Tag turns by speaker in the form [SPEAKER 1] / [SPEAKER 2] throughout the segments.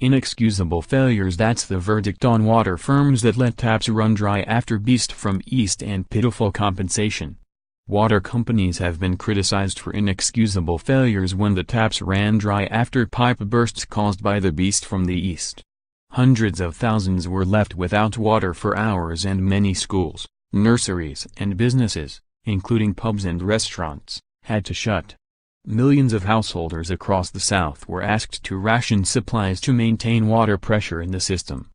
[SPEAKER 1] Inexcusable failures. That's the verdict on water firms that let taps run dry after beast from east and pitiful compensation. Water companies have been criticized for inexcusable failures when the taps ran dry after pipe bursts caused by the beast from the east. Hundreds of thousands were left without water for hours, and many schools, nurseries and businesses, including pubs and restaurants, had to shut. Millions of householders across the South were asked to ration supplies to maintain water pressure in the system.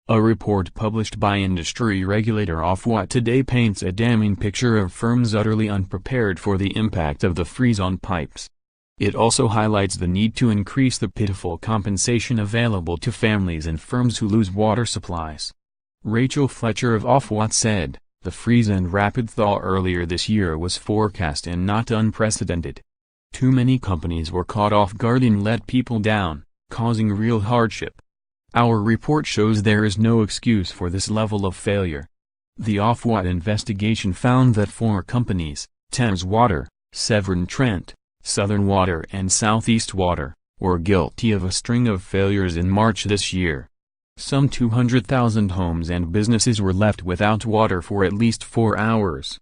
[SPEAKER 1] A report published by industry regulator Ofwat today paints a damning picture of firms utterly unprepared for the impact of the freeze on pipes. It also highlights the need to increase the pitiful compensation available to families and firms who lose water supplies. Rachel Fletcher of Ofwat said, "The freeze and rapid thaw earlier this year was forecast and not unprecedented. Too many companies were caught off guard and let people down, causing real hardship. Our report shows there is no excuse for this level of failure." The Ofwat investigation found that 4 companies, Thames Water, Severn Trent, Southern Water and Southeast Water, were guilty of a string of failures in March this year. Some 200,000 homes and businesses were left without water for at least 4 hours.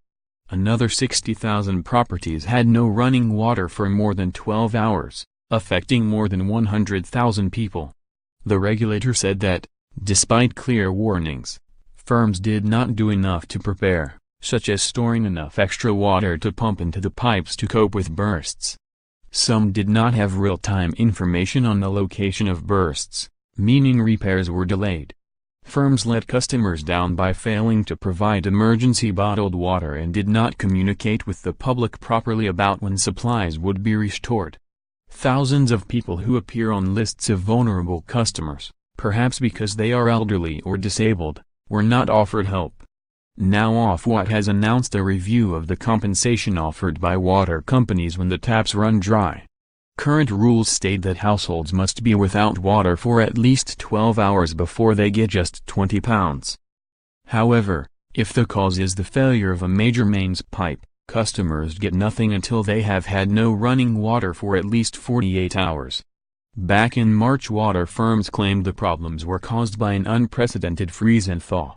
[SPEAKER 1] Another 60,000 properties had no running water for more than 12 hours, affecting more than 100,000 people. The regulator said that, despite clear warnings, firms did not do enough to prepare, such as storing enough extra water to pump into the pipes to cope with bursts. Some did not have real-time information on the location of bursts, meaning repairs were delayed. Firms let customers down by failing to provide emergency bottled water and did not communicate with the public properly about when supplies would be restored. Thousands of people who appear on lists of vulnerable customers, perhaps because they are elderly or disabled, were not offered help. Now Ofwat has announced a review of the compensation offered by water companies when the taps run dry. Current rules state that households must be without water for at least 12 hours before they get just £20. However, if the cause is the failure of a major mains pipe, customers get nothing until they have had no running water for at least 48 hours. Back in March, water firms claimed the problems were caused by an unprecedented freeze and thaw.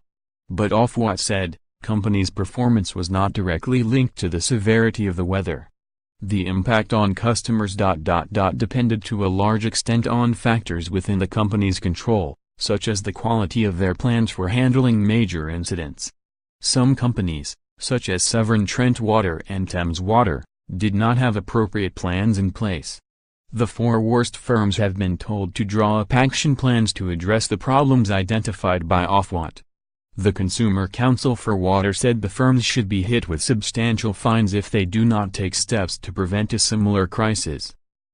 [SPEAKER 1] But Ofwat said, companies' performance was not directly linked to the severity of the weather. The impact on customers depended to a large extent on factors within the company's control, such as the quality of their plans for handling major incidents. Some companies, such as Severn Trent Water and Thames Water, did not have appropriate plans in place. The 4 worst firms have been told to draw up action plans to address the problems identified by Ofwat. The Consumer Council for Water said the firms should be hit with substantial fines if they do not take steps to prevent a similar crisis.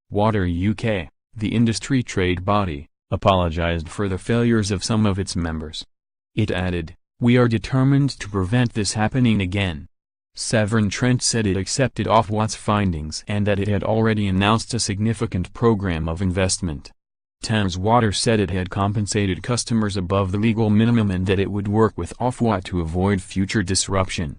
[SPEAKER 1] Water UK, the industry trade body, apologized for the failures of some of its members. It added, "We are determined to prevent this happening again." Severn Trent said it accepted Ofwat's findings and that it had already announced a significant program of investment. Thames Water said it had compensated customers above the legal minimum and that it would work with Ofwat to avoid future disruption.